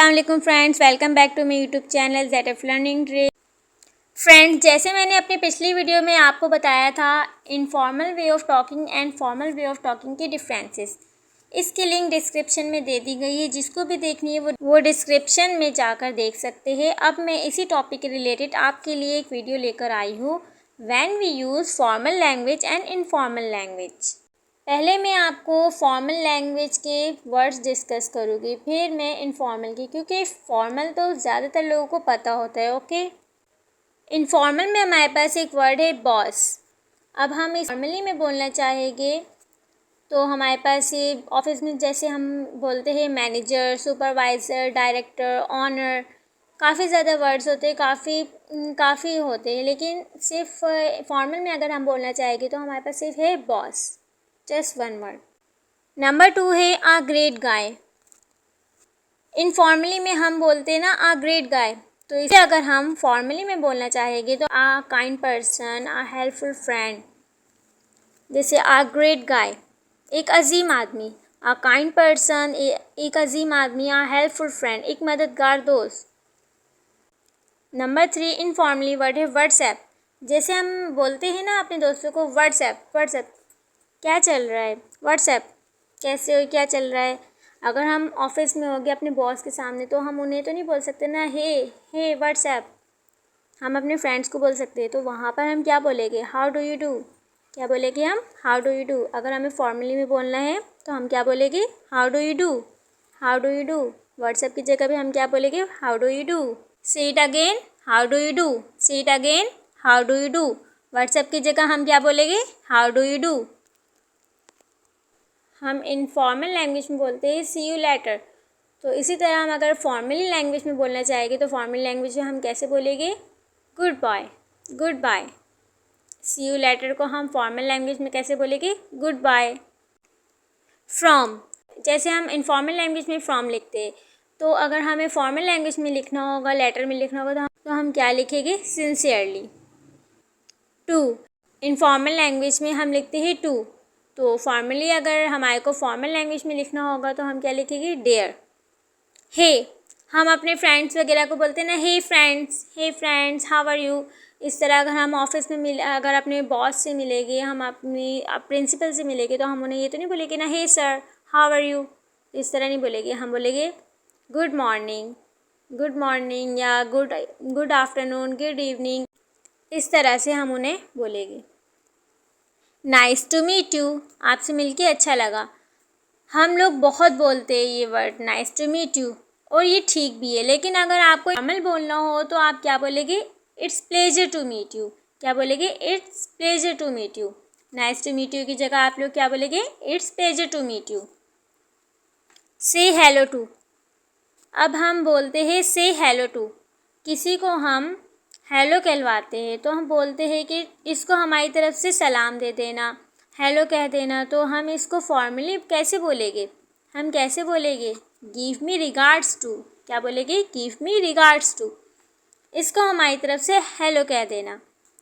अस्सलाम वालेकुम friends, welcome back to my YouTube channel ZF learning tree. Friends, जैसे मैंने अपनी पिछली वीडियो में आपको बताया था informal way of talking and formal way of talking के डिफरेंसेस, इसकी लिंक डिस्क्रिप्शन में दे दी गई है। जिसको भी देखनी है वो डिस्क्रिप्शन में जाकर देख सकते हैं। अब मैं इसी टॉपिक के रिलेटेड आपके लिए एक वीडियो लेकर आई हूँ, when we use formal language and informal language. पहले मैं आपको फॉर्मल लैंग्वेज के वर्ड्स डिस्कस करूँगी, फिर मैं इनफॉर्मल की, क्योंकि फॉर्मल तो ज़्यादातर लोगों को पता होता है। ओके, इनफॉर्मल में हमारे पास एक वर्ड है बॉस। अब हम इस फॉर्मली में बोलना चाहेंगे तो हमारे पास ये ऑफिस में जैसे हम बोलते हैं मैनेजर, सुपरवाइज़र, डायरेक्टर, ऑनर, काफ़ी ज़्यादा वर्ड्स होते हैं, काफ़ी होते हैं, लेकिन सिर्फ फॉर्मल में अगर हम बोलना चाहेंगे तो हमारे पास सिर्फ है boss, just one word. Number 2 है आ ग्रेट गाय। इनफॉर्मली में हम बोलते हैं ना आ ग्रेट गाय, तो इसे अगर हम फॉर्मली में बोलना चाहेंगे तो आ काइंड पर्सन, आ हेल्पफुल फ्रेंड। जैसे आ ग्रेट गाय एक अजीम आदमी, आ काइंड पर्सन एक अजीम आदमी, आ हेल्पफुल फ्रेंड एक मददगार दोस्त। नंबर 3 इनफॉर्मली वर्ड है व्हाट्सएप। जैसे हम बोलते हैं ना अपने दोस्तों को व्हाट्सएप क्या चल रहा है, व्हाट्सएप कैसे हो, क्या चल रहा है। अगर हम ऑफिस में हो गए अपने बॉस के सामने तो हम उन्हें तो नहीं बोल सकते ना हे व्हाट्सएप, हम अपने फ्रेंड्स को बोल सकते हैं। तो वहाँ पर हम क्या बोलेंगे, हाउ डू यू डू। क्या बोलेंगे हम, हाउ डू यू डू। अगर हमें फॉर्मली में बोलना है तो हम क्या बोलेंगे, how do you do, how do you do. WhatsApp की जगह भी हम क्या बोलेंगे, how do you do. Say it again, how do you do, say it again, how do you do. WhatsApp की जगह हम क्या बोलेंगे, हाउ डू यू डू। हम इनफॉर्मल लैंग्वेज में बोलते हैं सी यू लेटर। तो इसी तरह हम अगर फॉर्मली लैंग्वेज में बोलना चाहेंगे तो फॉर्मल लैंग्वेज में हम कैसे बोलेंगे, good bye. See you later को हम फॉर्मल लैंग्वेज में कैसे बोलेंगे, गुड बाय। फ्रॉम, जैसे हम इनफॉर्मल लैंग्वेज में फ्रॉम लिखते हैं, तो अगर हमें फॉर्मल लैंग्वेज में लिखना होगा, लेटर में लिखना होगा तो हम क्या लिखेंगे, सिंसियरली। टू, इनफॉर्मल लैंग्वेज में हम लिखते हैं टू, तो फॉर्मली अगर हमारे को फॉर्मल लैंग्वेज में लिखना होगा तो हम क्या लिखेंगे, डेयर। हे, हम अपने फ्रेंड्स वगैरह को बोलते हैं ना, hey friends how are you. इस तरह अगर हम ऑफिस में अगर अपने बॉस से मिलेंगे, हम अपनी प्रिंसिपल से मिलेंगे तो हम उन्हें ये तो नहीं बोलेंगे ना, हे सर हाउ आर यू। इस तरह नहीं बोलेंगे, हम बोलेंगे गुड मॉर्निंग या गुड आफ्टरनून, गुड इवनिंग। इस तरह से हम उन्हें बोलेंगे। नाइस टू मीट यू, आपसे मिलके अच्छा लगा। हम लोग बहुत बोलते हैं ये word nice to meet you, और ये ठीक भी है। लेकिन अगर आपको फॉर्मल बोलना हो तो आप क्या बोलेंगे, it's pleasure to meet you. क्या बोलेंगे, it's pleasure to meet you. Nice to meet you की जगह आप लोग क्या बोलेंगे, it's pleasure to meet you. Say hello to, अब हम बोलते हैं से हेलो टू। किसी को हम हेलो कहलवाते हैं तो हम बोलते हैं कि इसको हमारी तरफ से सलाम दे देना, हेलो कह देना। तो हम इसको फॉर्मली कैसे बोलेंगे, हम कैसे बोलेंगे, गिव मी रिगार्ड्स टू। क्या बोलेंगे, गिव मी रिगार्ड्स टू। इसको हमारी तरफ से हेलो कह देना,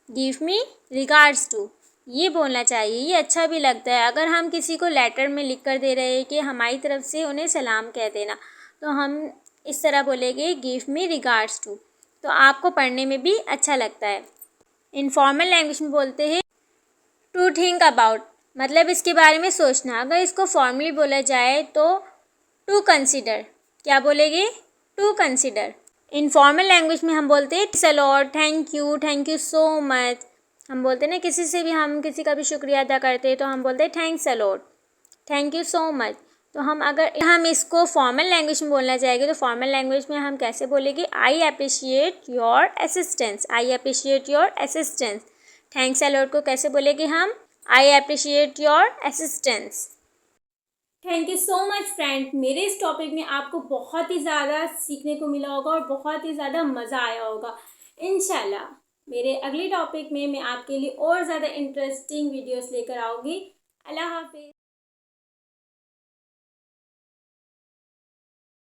गिव मी रिगार्ड्स टू, ये बोलना चाहिए, ये अच्छा भी लगता है। अगर हम किसी को लेटर में लिख कर दे रहे हैं कि हमारी तरफ से उन्हें सलाम कह देना, तो हम इस तरह बोलेंगे, गिव मी रिगार्ड्स टू। तो आपको पढ़ने में भी अच्छा लगता है। इनफॉर्मल लैंग्वेज में बोलते हैं टू थिंक अबाउट, मतलब इसके बारे में सोचना। अगर इसको फॉर्मली बोला जाए तो टू कंसिडर। क्या बोलेंगे, टू कंसिडर। इनफॉर्मल लैंग्वेज में हम बोलते हैं thanks a lot, thank you so much. हम बोलते हैं ना, किसी से भी हम किसी का भी शुक्रिया अदा करते हैं तो हम बोलते हैं thanks a lot, thank you so much. तो हम अगर हम इसको फॉर्मल लैंग्वेज में बोलना चाहेंगे तो फॉर्मल लैंग्वेज में हम कैसे बोलेंगे, I appreciate your assistance, I appreciate your assistance. Thanks a lot को कैसे बोलेंगे हम, I appreciate your assistance. Thank you so much friend, मेरे इस टॉपिक में आपको बहुत ही ज़्यादा सीखने को मिला होगा और बहुत ही ज़्यादा मज़ा आया होगा। इंशाल्लाह मेरे अगले टॉपिक में मैं आपके लिए और ज़्यादा इंटरेस्टिंग वीडियोस लेकर आऊँगी। अल्लाह हाफिज़।